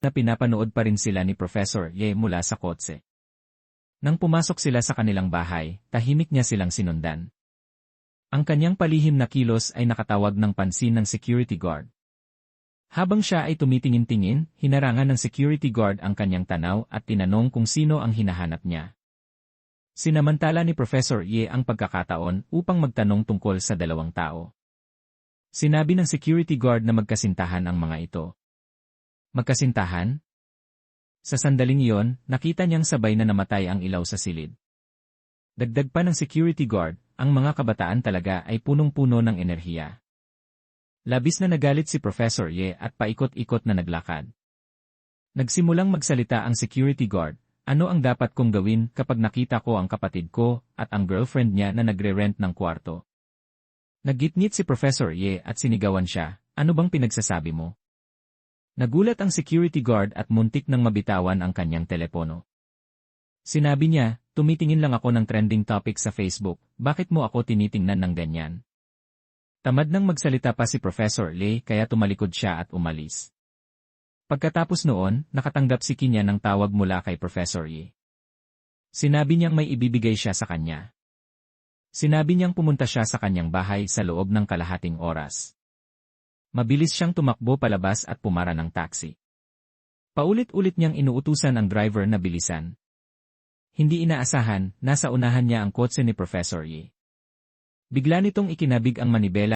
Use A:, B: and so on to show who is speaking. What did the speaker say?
A: na pinapanood pa rin sila ni Professor Ye mula sa kotse. Nang pumasok sila sa kanilang bahay, tahimik niya silang sinundan. Ang kanyang palihim na kilos ay nakatawag ng pansin ng security guard. Habang siya ay tumitingin-tingin, hinarangan ng security guard ang kanyang tanaw at tinanong kung sino ang hinahanap niya. Sinamantala ni Professor Ye ang pagkakataon upang magtanong tungkol sa dalawang tao. Sinabi ng security guard na magkasintahan ang mga ito. Magkasintahan? Sa sandaling iyon, nakita niyang sabay na namatay ang ilaw sa silid. Dagdag pa ng security guard, ang mga kabataan talaga ay punong-puno ng enerhiya. Labis na nagalit si Professor Ye at paikot-ikot na naglakad. Nagsimulang magsalita ang security guard, ano ang dapat kong gawin kapag nakita ko ang kapatid ko at ang girlfriend niya na nagre-rent ng kwarto. Naggitngit si Professor Ye at sinigawan siya, ano bang pinagsasabi mo? Nagulat ang security guard at muntik nang mabitawan ang kanyang telepono. Sinabi niya, tumitingin lang ako ng trending topic sa Facebook, bakit mo ako tinitingnan ng ganyan? Tamad nang magsalita pa si Professor Ye kaya tumalikod siya at umalis. Pagkatapos noon, nakatanggap si Kinya ng tawag mula kay Professor Ye. Sinabi niyang may ibibigay siya sa kanya. Sinabi niyang pumunta siya sa kanyang bahay sa loob ng kalahating oras. Mabilis siyang tumakbo palabas at pumara ng taxi. Paulit-ulit niyang inuutusan ang driver na bilisan. Hindi inaasahan, nasa unahan niya ang kotse ni Professor Ye. Bigla nitong ikinabig ang manibela